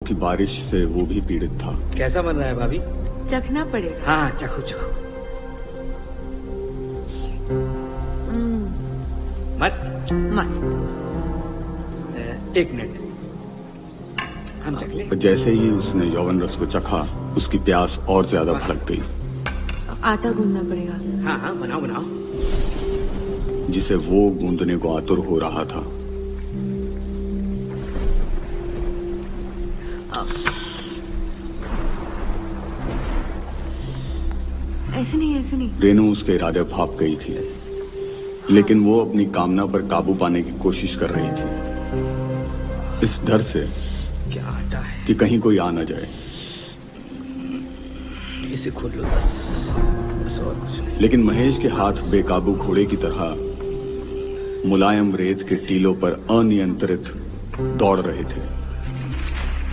कि बारिश से वो भी पीड़ित था। कैसा बन रहा है भाभी? चखना पड़ेगा। हाँ चखो चखो। मस्त मस्त। एक मिनट, हम चख ले। जैसे ही उसने यौवन रस को चखा, उसकी प्यास और ज्यादा भड़क गई। आटा गूंदना पड़ेगा। हाँ हाँ बनाओ बनाओ। जिसे वो गूंदने को आतुर हो रहा था। ऐसे नहीं। रेनू उसके इरादे भाप गई थी, लेकिन वो अपनी कामना पर काबू पाने की कोशिश कर रही थी, इस डर से क्या आटा है कि कहीं कोई आ न जाए। इसे खोल लो बस और कुछ नहीं। लेकिन महेश के हाथ बेकाबू घोड़े की तरह मुलायम रेत के टीलों पर अनियंत्रित दौड़ रहे थे।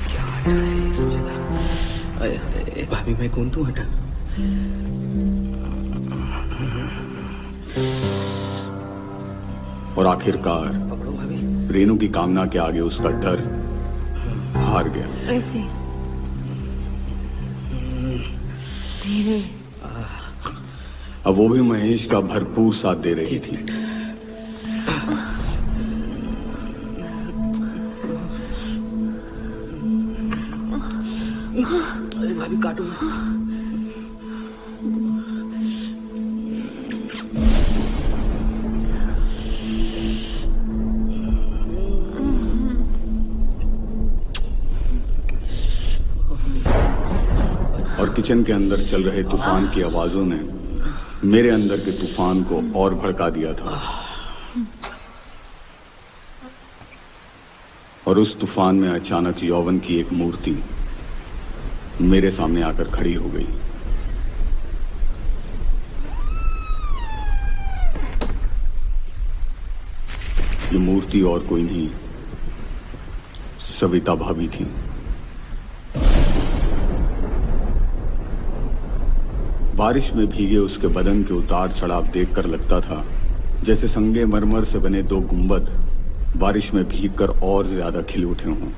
क्या आटा है इस जगह? आए हाय भाभी, मैं गूंदूं आटा? और आखिरकार पकड़ो भाभी। रेनू की कामना के आगे उसका डर हार गया। ऐसे धीरे। अब वो भी महेश का भरपूर साथ दे रही थी। अरे भाभी काटो। और किचन के अंदर चल रहे तूफान की आवाजों ने मेरे अंदर के तूफान को और भड़का दिया था। और उस तूफान में अचानक यौवन की एक मूर्ति मेरे सामने आकर खड़ी हो गई। ये मूर्ति और कोई नहीं, सविता भाभी थी। बारिश में भीगे उसके बदन के उतार चढ़ाव देखकर लगता था जैसे संगे मरमर से बने दो गुंबद बारिश में भीगकर और ज्यादा खिल उठे हों।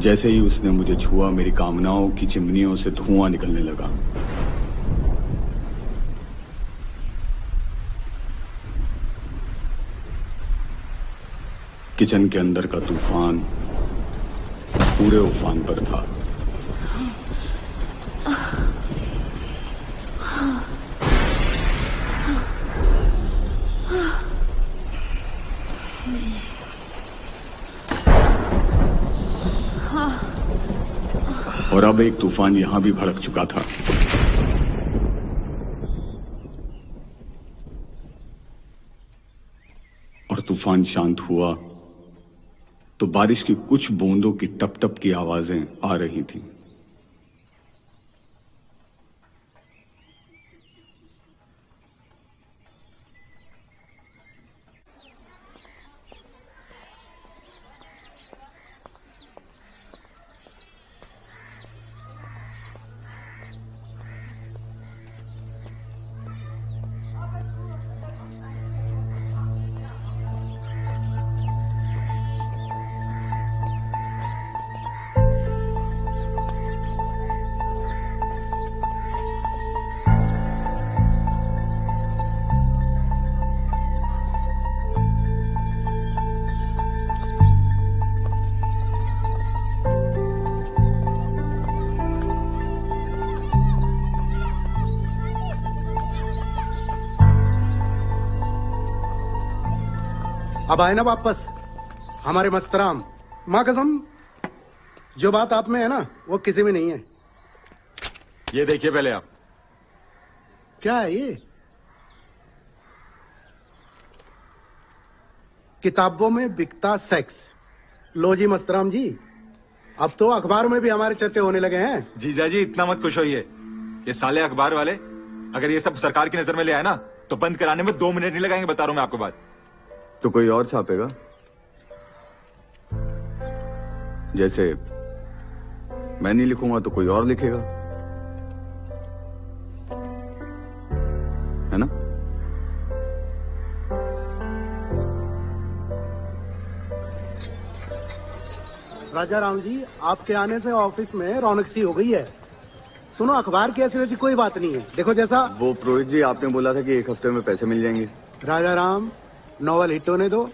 जैसे ही उसने मुझे छुआ, मेरी कामनाओं की चिमनियों से धुआं निकलने लगा। किचन के अंदर का तूफान पूरे उफान पर था। और अब एक तूफान यहां भी भड़क चुका था। और तूफान शांत हुआ तो बारिश की कुछ बूंदों की टप टप की आवाजें आ रही थीं। अब आए ना वापस हमारे मस्तराम। माँ कसम, जो बात आप में है ना वो किसी में नहीं है। ये देखिए पहले आप। क्या है ये? किताबों में बिकता सेक्स। लो जी मस्तराम जी, अब तो अखबार में भी हमारे चर्चे होने लगे हैं। जीजा जी इतना मत खुश होइए। ये साले अखबार वाले अगर ये सब सरकार की नजर में ले आए ना तो बंद कराने में 2 मिनट नहीं लगाएंगे, बता रहा हूं मैं आपको बात। तो कोई और छापेगा, जैसे मैं नहीं लिखूंगा तो कोई और लिखेगा, है ना? राजा राम जी, आपके आने से ऑफिस में रौनक सी हो गई है। सुनो, अखबार की ऐसी वैसी कोई बात नहीं है। देखो जैसा वो पुरोहित जी, आपने बोला था कि 1 हफ्ते में पैसे मिल जाएंगे। राजा राम, नॉवल हिट होने दो।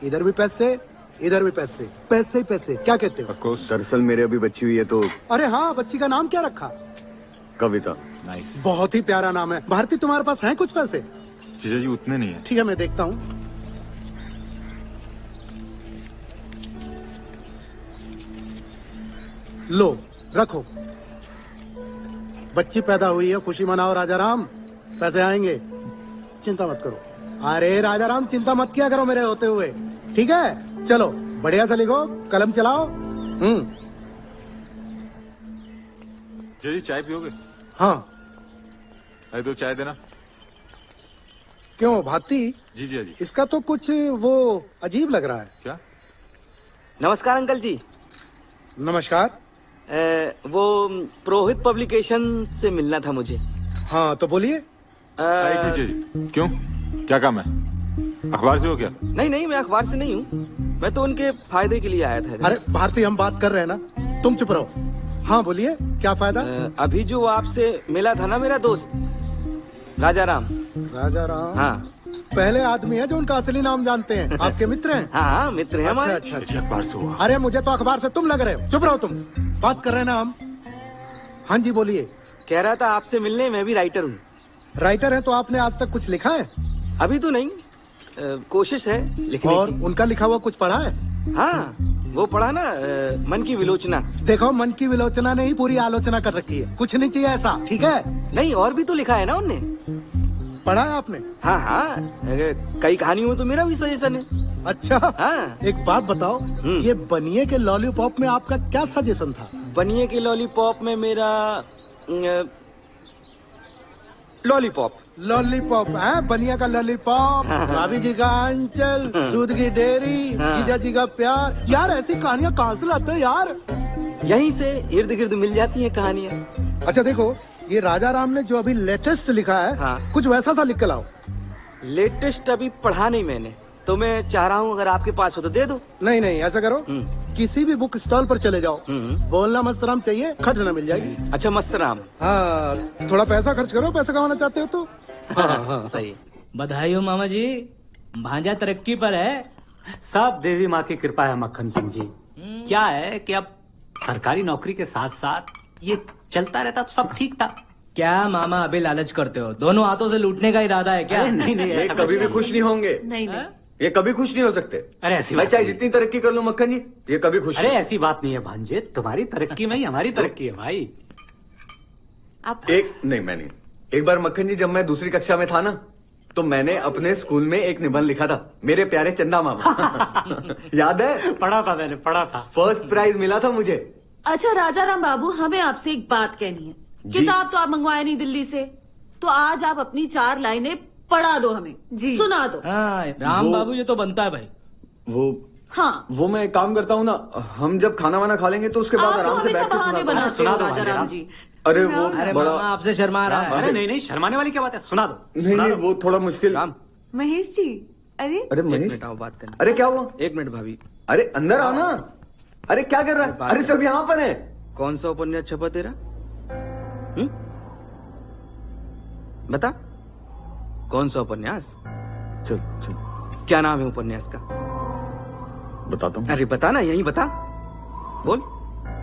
इधर भी पैसे, इधर भी पैसे, पैसे ही पैसे। क्या कहते हो? दरअसल मेरे अभी बच्ची हुई है तो। अरे हाँ, बच्ची का नाम क्या रखा? कविता। नाइस। बहुत ही प्यारा नाम है। भारती, तुम्हारे पास हैं कुछ पैसे? जीजा जी उतने नहीं है। ठीक है, मैं देखता हूँ। लो, रखो। बच्ची पैदा हुई है, खुशी मनाओ राजा राम। पैसे आएंगे, चिंता मत करो। अरे राजा राम, चिंता मत किया करो मेरे होते हुए, ठीक है? चलो बढ़िया से लिखो, कलम चलाओ। जीजा जी चाय पियोगे? हाँ। अरे 2 चाय देना। क्यों भारती? जी जीजा जी। इसका तो कुछ वो अजीब लग रहा है। क्या? नमस्कार अंकल जी। नमस्कार। वो पुरोहित पब्लिकेशन से मिलना था मुझे। हाँ तो बोलिए। आइए जीजा जी। क्यों, क्या काम है? अखबार से हो क्या? नहीं नहीं, मैं अखबार से नहीं हूँ, मैं तो उनके फायदे के लिए आया था। अरे भारती, हम बात कर रहे हैं ना, तुम चुप रहो। हाँ बोलिए, क्या फायदा? अभी जो आपसे मिला था ना मेरा दोस्त राजा राम। राजा राम? हाँ। पहले आदमी है जो उनका असली नाम जानते हैं। आपके मित्र हैं? हाँ मित्र हैं हमारे। अच्छा, अच्छा। अखबार से हुआ। अरे मुझे तो अखबार से तुम लग रहे हो। चुप रहो तुम, बात कर रहे हैं ना हम। हाँ जी बोलिए। कह रहा था आपसे मिलने, मैं भी राइटर हूँ। राइटर है तो आपने आज तक कुछ लिखा है? अभी तो नहीं, कोशिश है लिखने और की। उनका लिखा हुआ कुछ पढ़ा है? हाँ, वो पढ़ा ना, मन की विलोचना। देखो, मन की विलोचना ने ही पूरी आलोचना कर रखी है। कुछ नहीं चाहिए ऐसा, ठीक है? नहीं, और भी तो लिखा है ना उनने। पढ़ा है आपने? हाँ हाँ, कई कहानियों में तो मेरा भी सजेशन है। अच्छा। हाँ। एक बात बताओ, ये बनिए के लॉलीपॉप में आपका क्या सजेशन था? बनिए के लॉलीपॉप में मेरा लॉलीपॉप। लॉलीपॉप है, बनिया का लॉलीपॉप, भाभी जी का अंचल, दूध की डेयरी, जीजा जी का प्यार। यार ऐसी कहानियाँ कहाँ से लाते हैं यार? यहीं से इर्द गिर्द मिल जाती हैं कहानियाँ। अच्छा देखो, ये राजा राम ने जो अभी लेटेस्ट लिखा है, हाँ। कुछ वैसा सा लिख के लाओ। लेटेस्ट अभी पढ़ा नहीं मैंने, तो मैं चाह रहा हूँ अगर आपके पास हो तो दे दो। नहीं नहीं, ऐसा करो, किसी भी बुक स्टॉल पर चले जाओ, बोलना मस्तराम चाहिए, खर्च ना मिल जाएगी। अच्छा मस्तराम। हाँ, थोड़ा पैसा खर्च करो, पैसा कमाना चाहते हो तो। हाँ। सही। बधाई हो मामा जी, भांजा तरक्की पर है। सब देवी माँ की कृपा है मक्खन सिंह जी। क्या है कि अब सरकारी नौकरी के साथ साथ ये चलता रहता तो सब ठीक था। क्या मामा अभी लालच करते हो? दोनों हाथों से लूटने का इरादा है क्या? नहीं नहीं, ये ऐसा कभी भी कुछ खुश नहीं होंगे। नहीं नहीं, ये कभी खुश नहीं हो सकते। अरे ऐसी मैं बात चाहे नहीं। जितनी तरक्की कर लूं मक्खन जी, ये कभी खुश अरे नहीं। ऐसी बात नहीं है भांजे, तुम्हारी तरक्की में ही हमारी तरक्की है भाई। आप नहीं मैं नहीं। एक बार मक्खन जी, जब मैं दूसरी कक्षा में था ना, तो मैंने अपने स्कूल में एक निबंध लिखा था, मेरे प्यारे चंदा मामा। याद है? पढ़ा था मैंने, पढ़ा था। फर्स्ट प्राइज मिला था मुझे। अच्छा राजा राम बाबू, हमें आपसे एक बात कहनी है। किताब तो आप मंगवाए नहीं दिल्ली से, तो आज आप अपनी 4 लाइनें पढ़ा दो हमें, जी सुना दो। हाँ राम बाबू, ये तो बनता है भाई। हाँ, वो मैं एक काम करता हूँ ना, हम जब खाना वाना खा लेंगे तो उसके बाद आप तो आराम से हमेशा बैठ के बहाने सुनाता हूँ। बनाते सुना हो दो राजा भांजे राम राम। जी। अरे वो अरे बड़ा मामा आपसे शर्मा रहा है। अरे नहीं नहीं, शर्माने वाली क्या बात है, सुना दो। नहीं नहीं, वो थोड़ा मुश्किल। राम, महेश जी, अरे अरे एक महेश, मिनट आओ बात करना। अरे क्या हुआ? एक मिनट भाभी। अरे अंदर आओ ना। अरे क्या कर रहा है? अरे सब यहाँ पर है। कौन सा उपन्यास छपा तेरा? बता, कौन सा उपन्यास? चल चल क्या नाम है उपन्यास का? बताता हूँ। अरे बता ना, यही बता, बोल।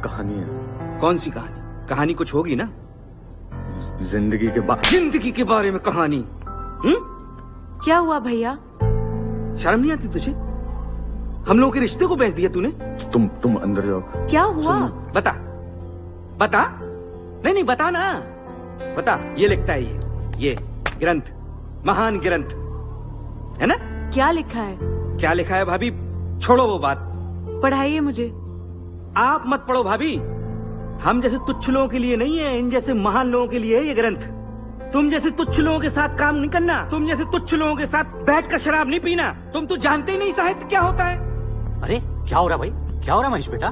कहानी है, कौन सी कहानी? कहानी कुछ होगी ना? जिंदगी के बाद। जिंदगी के बारे में कहानी? क्या हुआ भैया? शर्म नहीं आती तुझे? हम लोगों के रिश्ते को बेच दिया तूने। तुम अंदर जाओ। क्या हुआ? बता, बता। नहीं नहीं, बता ना, बता। ये लिखता है, ये ग्रंथ, महान ग्रंथ है ना? क्या लिखा है? क्या लिखा है भाभी? छोड़ो वो बात, पढ़ाइए मुझे। आप मत पढ़ो भाभी। हम जैसे तुच्छ लोगों के लिए नहीं है, इन जैसे महान लोगों के लिए है ये ग्रंथ। तुम जैसे तुच्छ लोगों के साथ काम नहीं करना, तुम जैसे तुच्छ लोगों के साथ बैठकर शराब नहीं पीना। तुम तो जानते ही नहीं साहित्य क्या होता है। अरे क्या हो रहा भाई, क्या हो रहा महेश बेटा?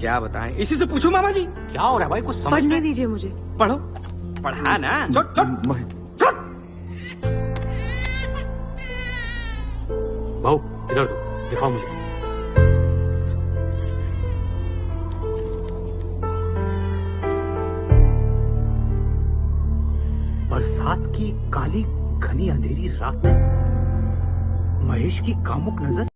क्या बताएं, इसी से पूछो मामा जी। क्या हो रहा है भाई, कुछ समझ पढ़ने में दीजिए मुझे। पढ़ो, पढ़ा ना। छोट छोट भाऊ इधर दो, दिखाओ मुझे। बरसात की काली घनी अंधेरी रात में महेश की कामुक नजर